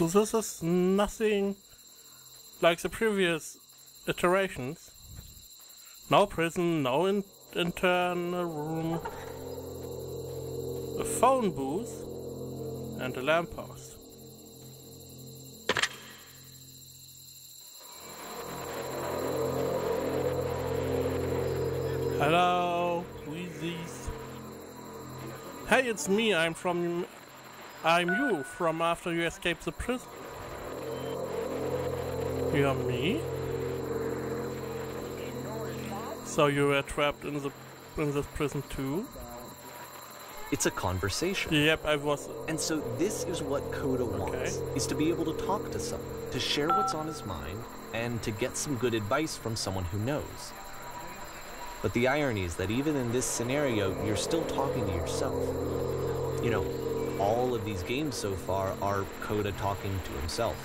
So this is nothing like the previous iterations. No prison, no internal room, a phone booth, and a lamppost. Hello, Weezies. Hey, it's me. I'm you from after you escaped the prison. You're me? So you were trapped in this prison too? It's a conversation. Yep, I was. And so this is what Coda wants, is to be able to talk to someone, to share what's on his mind, and to get some good advice from someone who knows. But the irony is that even in this scenario, you're still talking to yourself. You know, all of these games so far are Coda talking to himself.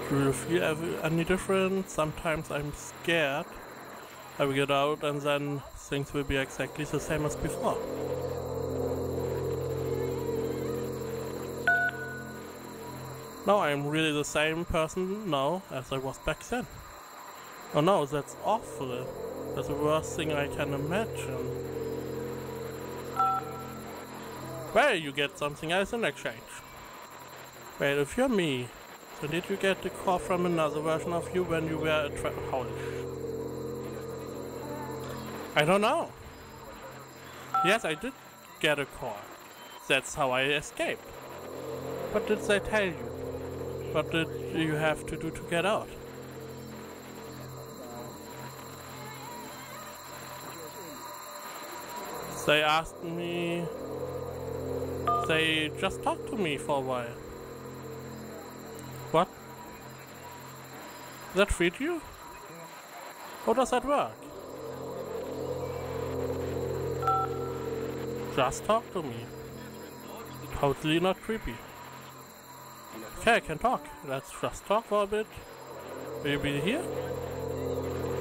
Do you feel any different? Sometimes I'm scared I will get out and then things will be exactly the same as before. No, I'm really the same person now as I was back then. Oh no, that's awful. That's the worst thing I can imagine. Well, you get something else in exchange. Well, if you're me, then did you get the core from another version of you when you were a holy sh... I don't know. Yes, I did get a core. That's how I escaped. What did they tell you? What did you have to do to get out? They asked me... They just talked to me for a while. What? Does that treat you? How does that work? Just talk to me. Totally not creepy. Okay, I can talk. Let's just talk for a bit. Will you be here?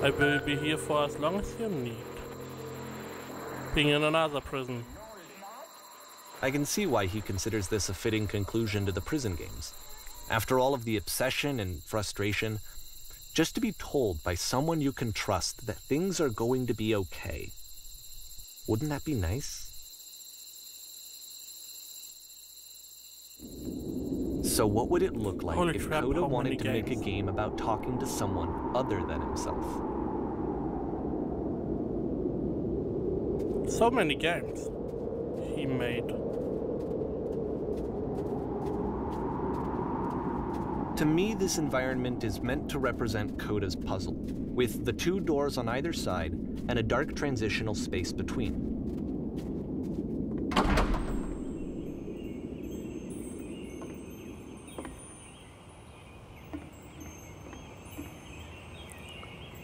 I will be here for as long as you need. Being in another prison. I can see why he considers this a fitting conclusion to the prison games. After all of the obsession and frustration, just to be told by someone you can trust that things are going to be okay. Wouldn't that be nice? So what would it look like if Coda wanted to make a game about talking to someone other than himself? So many games he made. To me, this environment is meant to represent Coda's puzzle, with the two doors on either side and a dark transitional space between.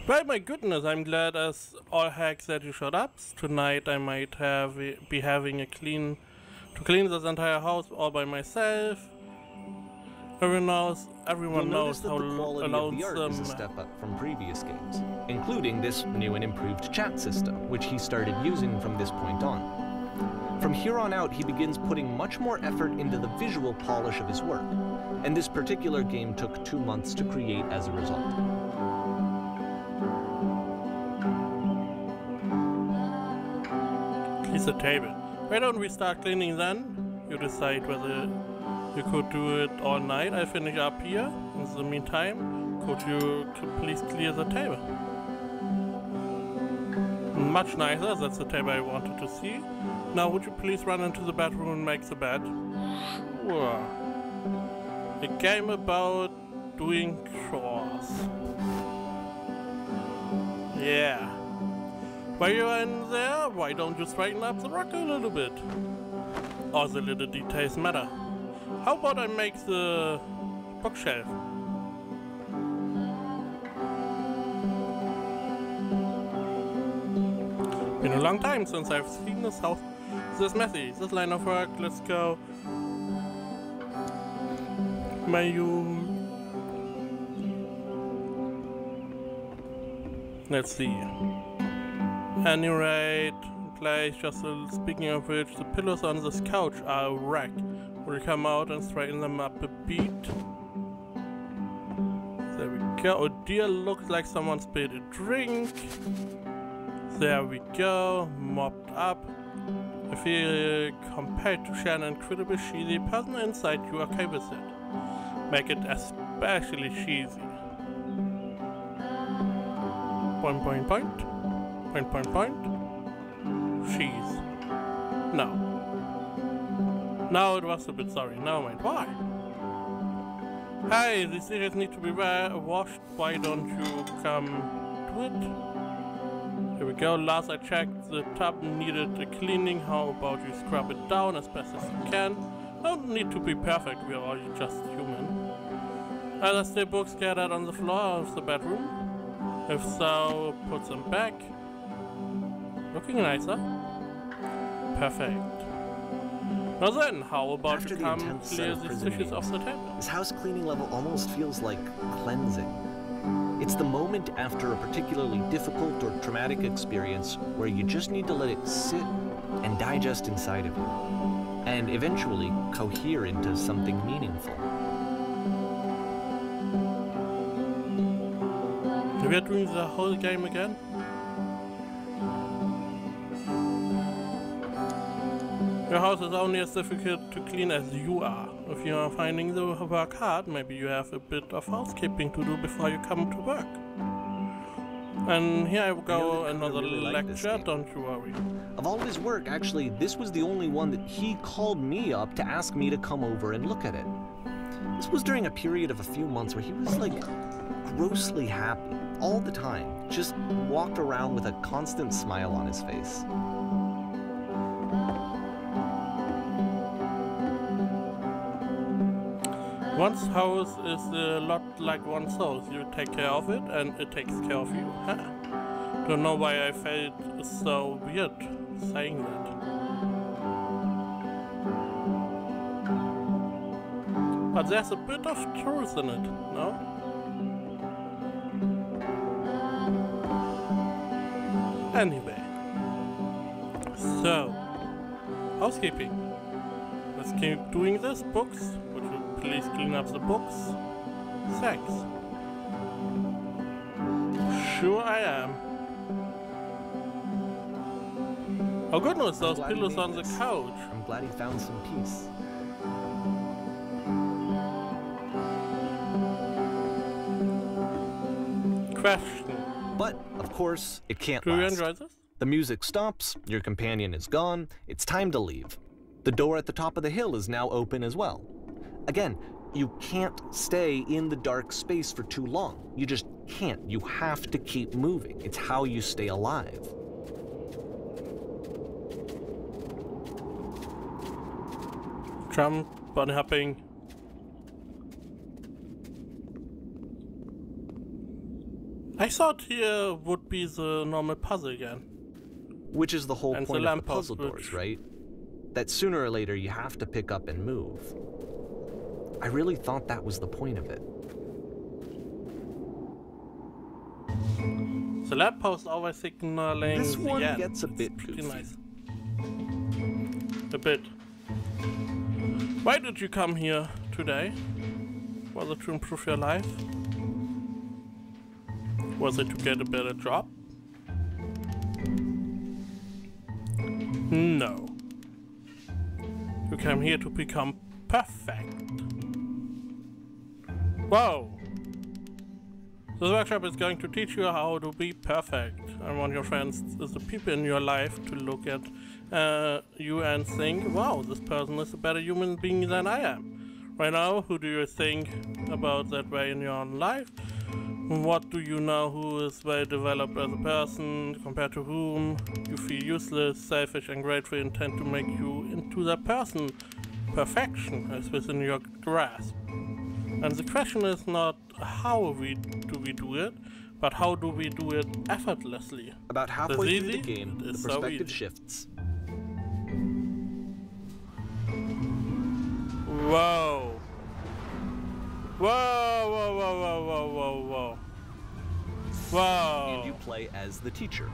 Well, my goodness, I'm glad as all heck that you showed up. Tonight I might be having to clean this entire house all by myself. Everyone knows that how the quality of the art is a step up from previous games, including this new and improved chat system, which he started using from this point on. From here on out, he begins putting much more effort into the visual polish of his work, and this particular game took 2 months to create as a result. Clean the table. Why don't we start cleaning then? You decide whether you could do it all night. I finish up here. In the meantime, could you please clear the table? Much nicer. That's the table I wanted to see. Now, would you please run into the bedroom and make the bed? Sure. A game about doing chores. Yeah. While you're in there, why don't you straighten up the rock a little bit? All the little details matter. How about I make the bookshelf? Been a long time since I've seen this house this messy. This line of work, let's go. May you... Let's see. Any rate, Clay, just speaking of which, the pillows on this couch are a wreck. Will you come out and straighten them up a bit? There we go. Oh dear, looks like someone spilled a drink. There we go, mopped up. I feel compared to share an incredibly cheesy person inside you, okay with it. Make it especially cheesy. Point, point, point. Point, point, point. Cheese. No. No, it was a bit sorry. No, wait, why? Hey, these dishes need to be washed. Why don't you come to it? Here we go. Last I checked, the tub needed a cleaning. How about you scrub it down as best as you can? Don't need to be perfect. We are all just human. Are there still books scattered on the floor of the bedroom? If so, put them back. Looking nicer. Perfect. Now then, how about After you come clear these dishes off the table? This house cleaning level almost feels like cleansing. It's the moment after a particularly difficult or traumatic experience where you just need to let it sit and digest inside of you, and eventually cohere into something meaningful. We are doing the whole game again? Your house is only as difficult to clean as you are. If you are finding the work hard, maybe you have a bit of housekeeping to do before you come to work. And here I go, another lecture, don't you worry. Of all his work, actually, this was the only one that he called me up to ask me to come over and look at it. This was during a period of a few months where he was like grossly happy all the time, just walked around with a constant smile on his face. One's house is a lot like one's house. You take care of it and it takes care of you. Huh? Don't know why I felt so weird saying that. But there's a bit of truth in it, no? Anyway. So, housekeeping. Let's keep doing this. Books. Would you please clean up the books? Thanks. Sure I am. Oh goodness, those pillows on the couch. I'm glad he found some peace. Question. But, of course, it can't Do you last. enjoy this? The music stops, your companion is gone, it's time to leave. The door at the top of the hill is now open as well. Again, you can't stay in the dark space for too long. You just can't. You have to keep moving. It's how you stay alive. Jump, bunny hopping. I thought here would be the normal puzzle again. Which is the whole And point the of the lamppost, puzzle doors, which- right? That sooner or later you have to pick up and move. I really thought that was the point of it. The lamppost always signaling This the one end. gets a bit It's pretty goofy. nice. A bit. Why did you come here today? Was it to improve your life? Was it to get a better job? No. You came here to become perfect. Whoa! This workshop is going to teach you how to be perfect. I want your friends, the people in your life, to look at you and think, wow, this person is a better human being than I am. Right now, who do you think about that way in your own life? What do you know who is well developed as a person, compared to whom you feel useless, selfish and grateful, intend to make you into that person? Perfection is within your grasp. And the question is not how do we do it, but how do we do it effortlessly. About halfway through the easy. game, It the is so perspective easy. shifts. Whoa. Whoa, whoa, whoa, whoa, whoa, whoa, whoa. Wow. And you play as the teacher.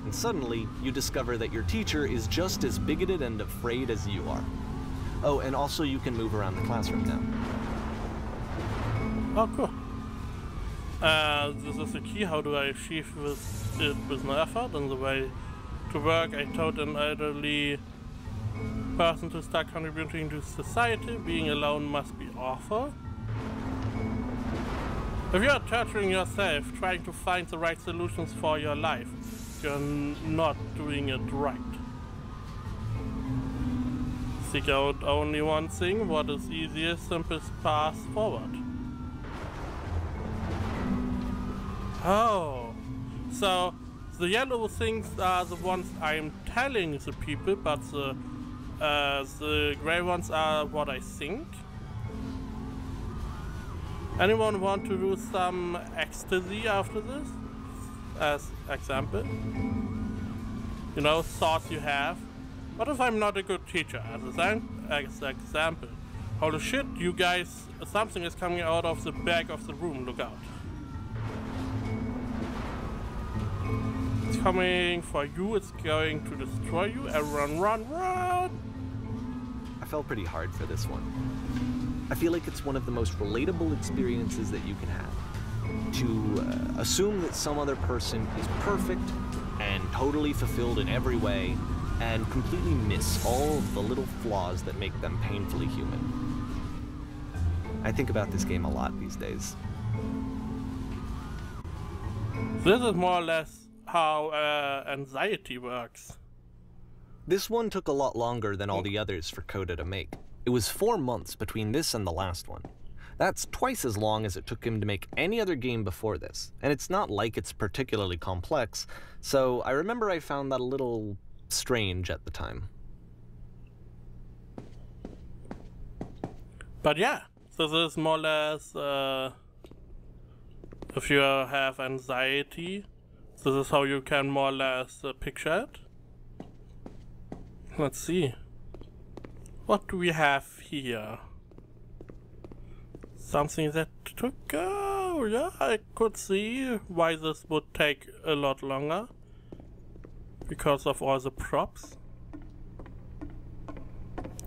And suddenly, you discover that your teacher is just as bigoted and afraid as you are. Oh, and also you can move around the classroom now. Oh, cool. This is the key. How do I achieve it with no effort? And the way to work, I taught an elderly person to start contributing to society. Being alone must be awful. If you are torturing yourself, trying to find the right solutions for your life, you're not doing it right. Seek out only one thing, what is easiest, simplest path forward. Oh, so the yellow things are the ones I'm telling the people, but the gray ones are what I think. Anyone want to do some ecstasy after this? As example, you know, thoughts you have. What if I'm not a good teacher? As example, holy shit, you guys! Something is coming out of the back of the room. Look out! It's coming for you. It's going to destroy you. Everyone, run, run! I felt pretty hard for this one. I feel like it's one of the most relatable experiences that you can have. To assume that some other person is perfect and totally fulfilled in every way, and completely miss all of the little flaws that make them painfully human. I think about this game a lot these days. This is more or less how anxiety works. This one took a lot longer than all the others for Coda to make. It was 4 months between this and the last one. That's twice as long as it took him to make any other game before this, and it's not like it's particularly complex, so I remember I found that a little strange at the time. But yeah, so this is more or less, if you have anxiety, this is how you can more or less picture it. Let's see. What do we have here? Something that took, oh yeah, I could see why this would take a lot longer. Because of all the props.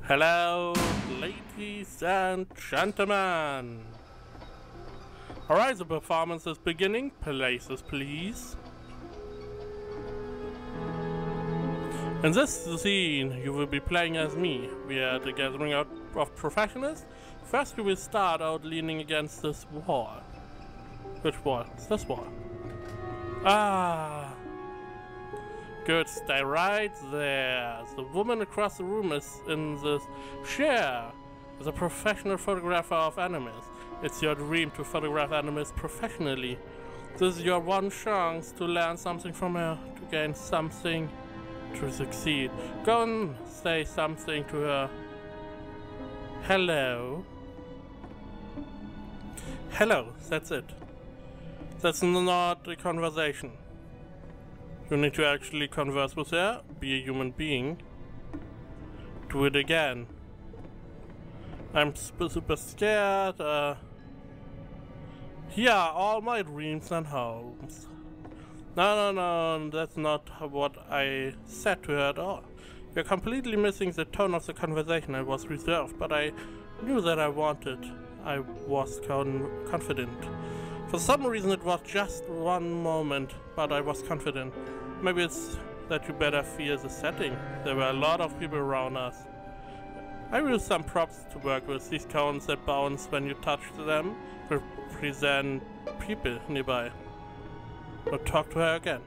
Hello, ladies and gentlemen. Alright, the performance is beginning. Places, please. In this scene, you will be playing as me. We are the gathering of professionals. First, you will start out leaning against this wall. Which wall? It's this wall. Ah. Good, stay right there. The woman across the room is in this chair. Is a professional photographer of animals. It's your dream to photograph animals professionally. This is your one chance to learn something from her, to gain something, to succeed. Go and say something to her. Hello. Hello, that's it. That's not a conversation. You need to actually converse with her, be a human being. Do it again. I'm super scared. Here are all my dreams and hopes. No, that's not what I said to her at all. You're completely missing the tone of the conversation. I was reserved, but I knew that I wanted. I was confident. For some reason it was just one moment, but I was confident. Maybe it's that you better feel the setting. There were a lot of people around us. I used some props to work with. These cones that bounce when you touch them represent people nearby. I'll talk to her again.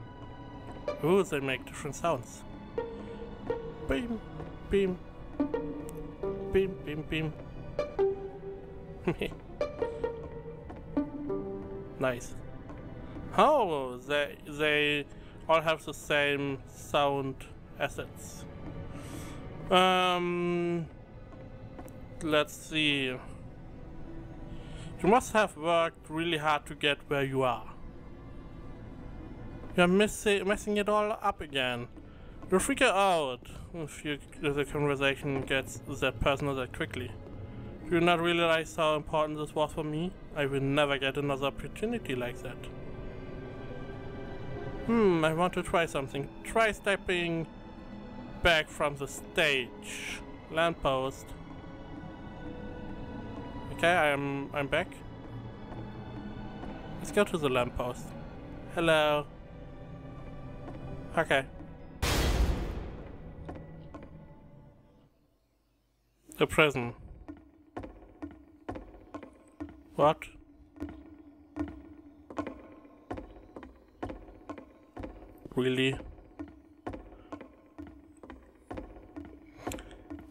Ooh, they make different sounds. Beam, beam, beam, beam, beam. Nice. Oh, they all have the same sound assets. Let's see. You must have worked really hard to get where you are. You're messing it all up again. You'll freak out if the conversation gets that personal that quickly. Do you not realize how important this was for me? I will never get another opportunity like that. I want to try something. Try stepping back from the stage. Lamppost. Okay, I'm back. Let's go to the lamppost. Hello. Okay. A prison. What? Really?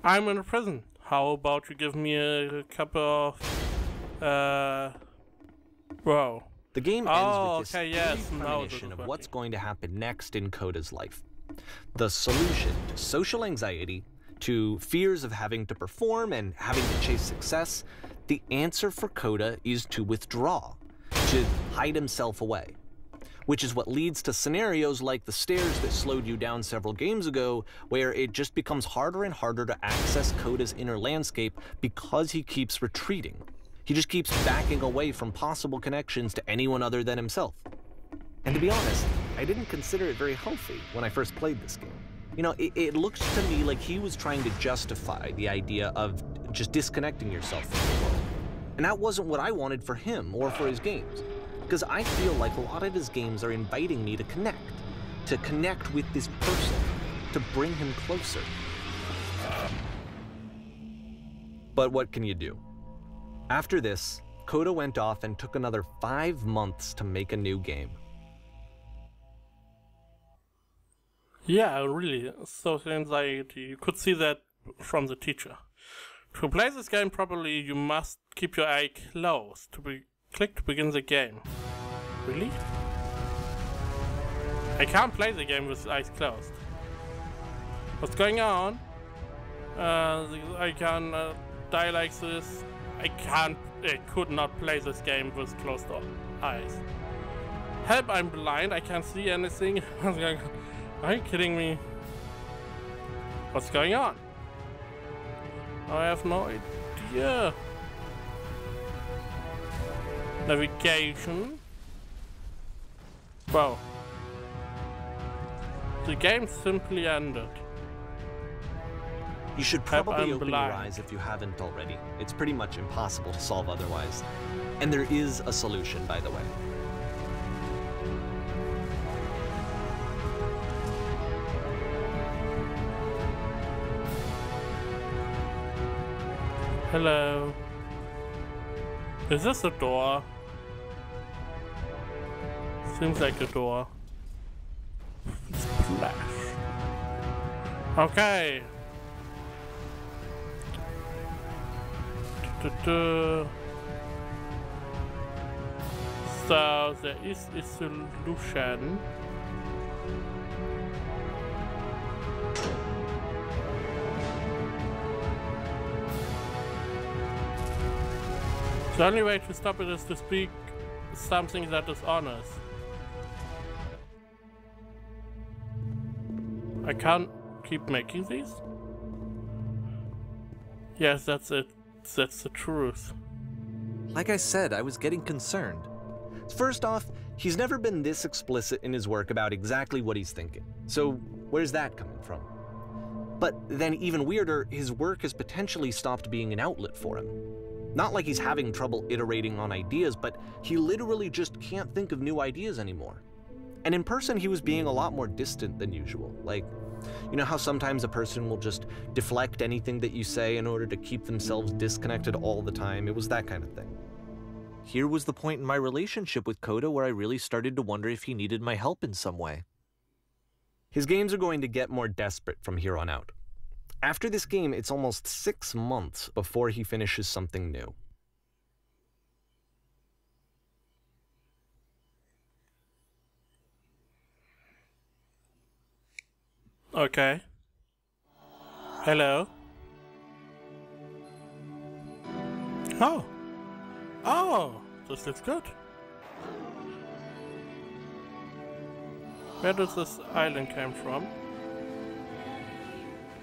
I'm in a prison. How about you give me a couple of Whoa. The game ends with this yes, premonition of what's going to happen next in Coda's life. The solution to social anxiety, to fears of having to perform and having to chase success, the answer for Coda is to withdraw, to hide himself away. Which is what leads to scenarios like the stairs that slowed you down several games ago, where it just becomes harder and harder to access Coda's inner landscape because he keeps retreating. He just keeps backing away from possible connections to anyone other than himself. And to be honest, I didn't consider it very healthy when I first played this game. You know, it looks to me like he was trying to justify the idea of just disconnecting yourself from the world. And that wasn't what I wanted for him or for his games. Because I feel like a lot of his games are inviting me to connect with this person, to bring him closer. But what can you do? After this, Coda went off and took another 5 months to make a new game. Yeah, really, social anxiety. You could see that from the teacher. To play this game properly, you must keep your eye closed. Click to begin the game. Really? I can't play the game with eyes closed. What's going on? I can die like this. I could not play this game with closed eyes. Help, I'm blind, I can't see anything. Are you kidding me? What's going on? I have no idea. Navigation. Wow. The game simply ended. You should probably open your eyes if you haven't already. It's pretty much impossible to solve otherwise. And there is a solution, by the way. Hello. Is this a door? Seems like a door. Splash. Okay. So there is a solution. The only way to stop it is to speak something that is honest. I can't keep making these? Yes, that's it. That's the truth. Like I said, I was getting concerned. First off, he's never been this explicit in his work about exactly what he's thinking. So where's that coming from? But then even weirder, his work has potentially stopped being an outlet for him. Not like he's having trouble iterating on ideas, but he literally just can't think of new ideas anymore. And in person, he was being a lot more distant than usual. Like, you know how sometimes a person will just deflect anything that you say in order to keep themselves disconnected all the time? It was that kind of thing. Here was the point in my relationship with Coda where I really started to wonder if he needed my help in some way. His games are going to get more desperate from here on out. After this game, it's almost 6 months before he finishes something new. Okay. Hello. Oh. Oh, this looks good. Where does this island come from?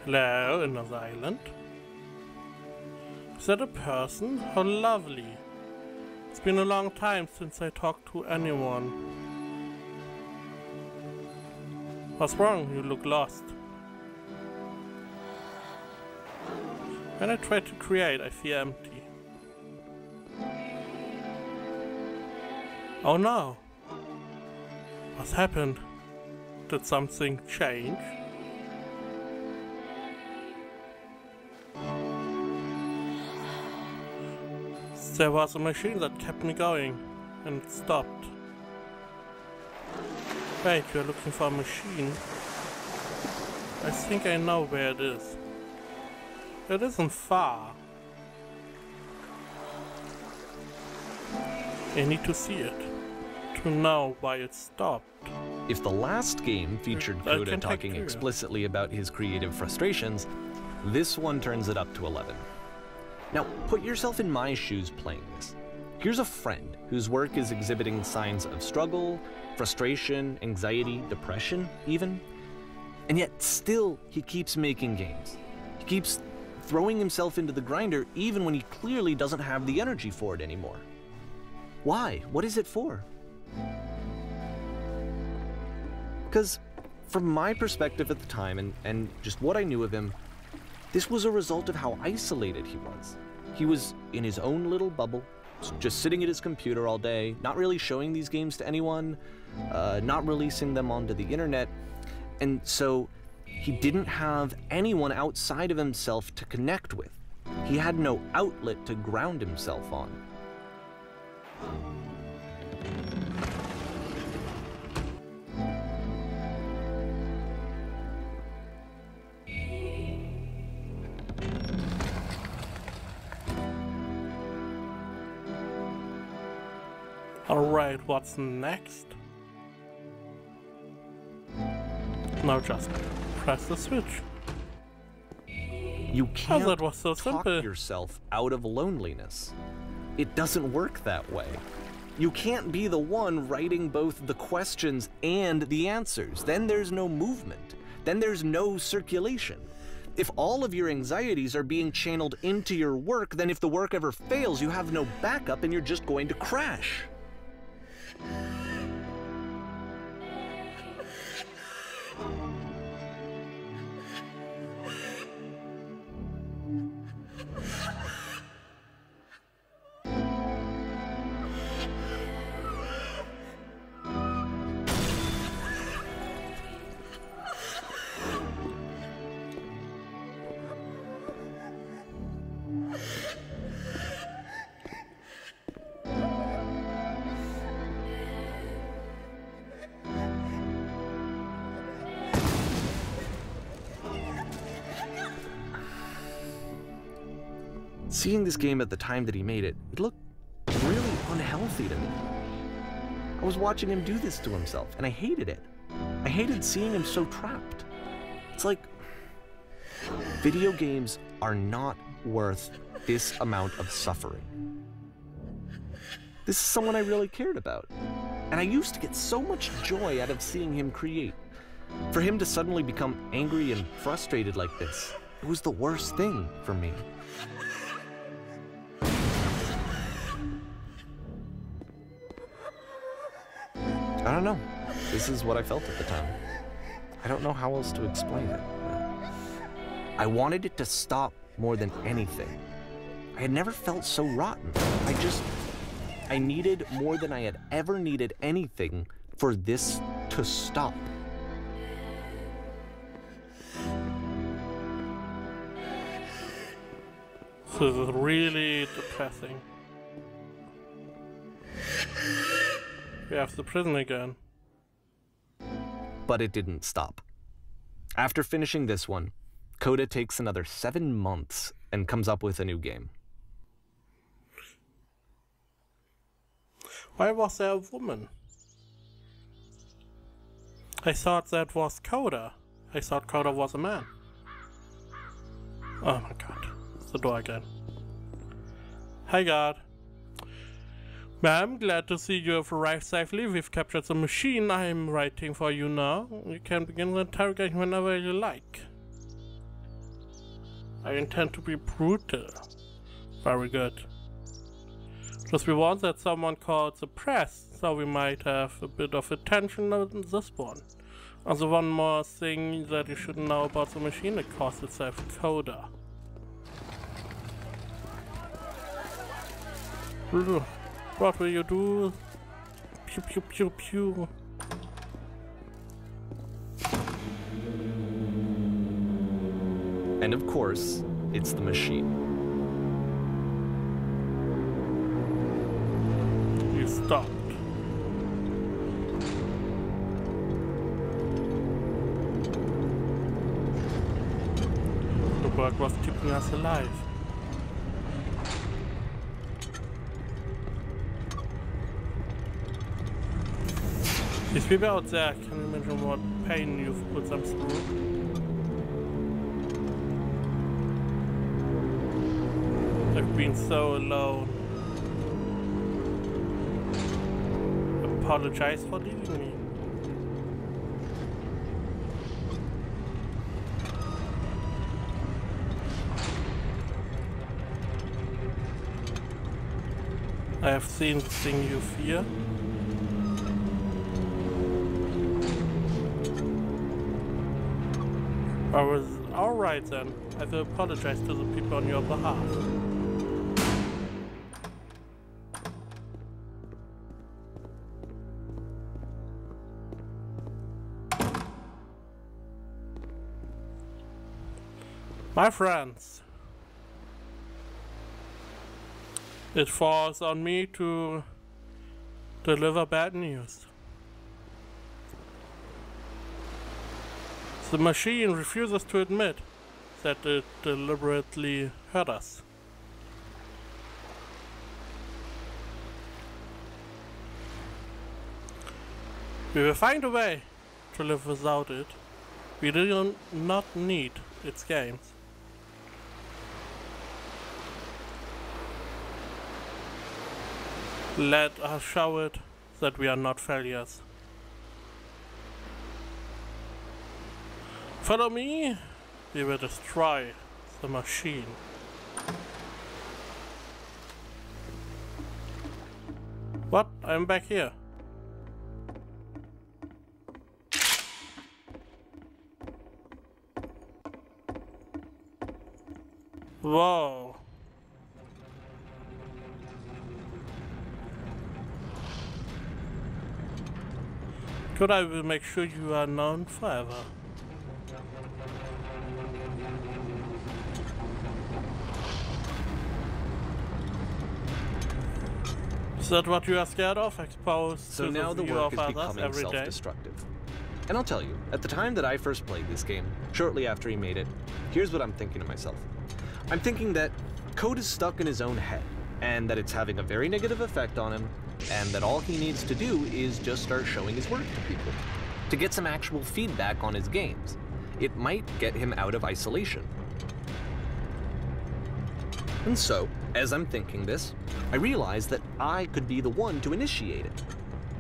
Hello, another island. Is that a person? How lovely. It's been a long time since I talked to anyone. What's wrong? You look lost. When I try to create, I feel empty. Oh no! What's happened? Did something change? There was a machine that kept me going, and it stopped. Wait, you're looking for a machine? I think I know where it is. It isn't far. I need to see it, to know why it stopped. If the last game featured Coda talking explicitly about his creative frustrations, this one turns it up to 11. Now, put yourself in my shoes playing this. Here's a friend whose work is exhibiting signs of struggle, frustration, anxiety, depression, even. And yet, still, he keeps making games. He keeps throwing himself into the grinder even when he clearly doesn't have the energy for it anymore. Why? What is it for? Because from my perspective at the time and just what I knew of him, this was a result of how isolated he was. He was in his own little bubble, just sitting at his computer all day, not really showing these games to anyone, not releasing them onto the internet, and so he didn't have anyone outside of himself to connect with. He had no outlet to ground himself on. Alright, what's next? Now just press the switch. You can't that was so talk simple. yourself out of loneliness. It doesn't work that way. You can't be the one writing both the questions and the answers. Then there's no movement. Then there's no circulation. If all of your anxieties are being channeled into your work, then if the work ever fails, you have no backup and you're just going to crash. Seeing this game at the time that he made it, it looked really unhealthy to me. I was watching him do this to himself, and I hated it. I hated seeing him so trapped. It's like, video games are not worth this amount of suffering. This is someone I really cared about, and I used to get so much joy out of seeing him create. For him to suddenly become angry and frustrated like this, it was the worst thing for me. I don't know. This is what I felt at the time. I don't know how else to explain it. I wanted it to stop more than anything. I had never felt so rotten. I needed more than I had ever needed anything for this to stop. This is really depressing. We have the prison again. But it didn't stop. After finishing this one, Coda takes another 7 months and comes up with a new game. Why was there a woman? I thought that was Coda. I thought Coda was a man. Oh my god. It's the door again. Hi God. Ma'am, glad to see you have arrived safely. We've captured the machine. I'm writing for you now. You can begin the interrogation whenever you like. I intend to be brutal. Very good. Because we want that someone called the press, so we might have a bit of attention on this one. Also, one more thing that you should know about the machine, it calls itself Coda. What will you do? Pew pew pew pew. And of course, it's the machine. You stopped. The work was keeping us alive. These people out there, can you imagine what pain you've put them through? I've been so alone. Apologize for leaving me. I have seen the thing you fear. I was alright then. I will apologize to the people on your behalf. My friends, it falls on me to deliver bad news. The machine refuses to admit that it deliberately hurt us. We will find a way to live without it. We do not need its games. Let us show it that we are not failures. Follow me, we will destroy the machine. What? I'm back here. Whoa. Good, I will make sure you are known forever. Is that what you are scared of? Exposed so to now the view work of is others becoming every day? self-destructive. And I'll tell you, at the time that I first played this game, shortly after he made it, here's what I'm thinking to myself. I'm thinking that Code is stuck in his own head, and that it's having a very negative effect on him, and that all he needs to do is just start showing his work to people, to get some actual feedback on his games. It might get him out of isolation. And so, as I'm thinking this, I realize that I could be the one to initiate it.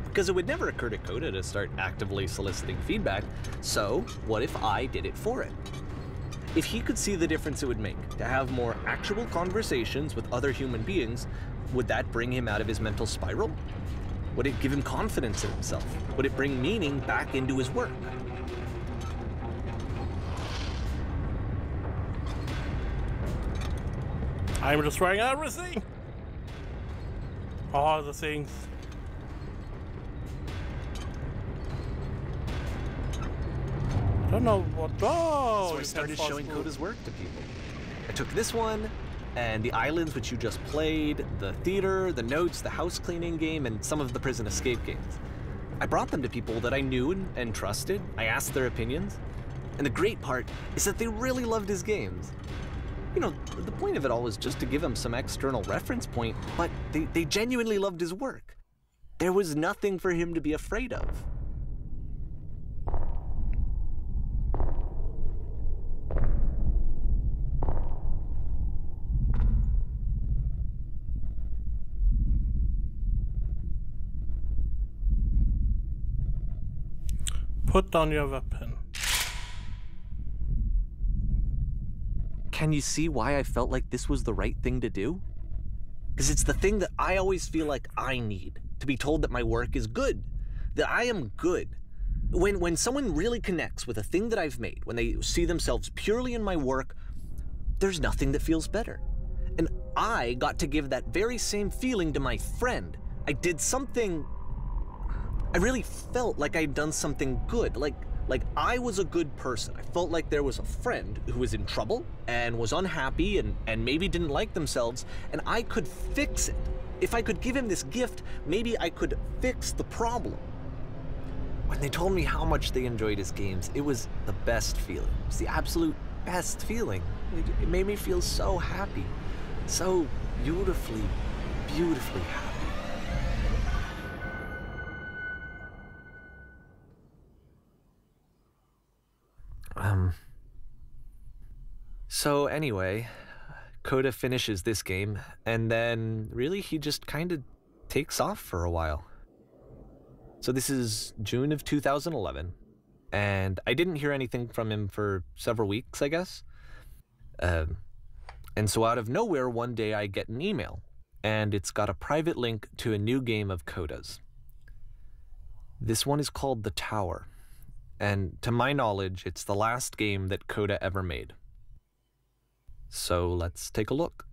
Because it would never occur to Coda to start actively soliciting feedback, so what if I did it for it? If he could see the difference it would make to have more actual conversations with other human beings, would that bring him out of his mental spiral? Would it give him confidence in himself? Would it bring meaning back into his work? I'm destroying everything! All the things. I don't know what. Oh! So I started showing Coda's work to people. I took this one, and the islands which you just played, the theater, the notes, the house cleaning game, and some of the prison escape games. I brought them to people that I knew and trusted. I asked their opinions. And the great part is that they really loved his games. You know, the point of it all was just to give him some external reference point, but they genuinely loved his work. There was nothing for him to be afraid of. Put down your weapon. Can you see why I felt like this was the right thing to do? Because it's the thing that I always feel like I need, to be told that my work is good, that I am good. When someone really connects with a thing that I've made, when they see themselves purely in my work, there's nothing that feels better. And I got to give that very same feeling to my friend. I did something, I really felt like I'd done something good, like I was a good person. I felt like there was a friend who was in trouble and was unhappy and maybe didn't like themselves, and I could fix it. If I could give him this gift, maybe I could fix the problem. When they told me how much they enjoyed his games, it was the best feeling. It was the absolute best feeling. It made me feel so happy, so beautifully, beautifully happy. So anyway, Coda finishes this game, and then really he just kind of takes off for a while. So this is June of 2011, and I didn't hear anything from him for several weeks, I guess. And so out of nowhere, one day I get an email, and it's got a private link to a new game of Coda's. This one is called The Tower, and to my knowledge, it's the last game that Coda ever made. So let's take a look.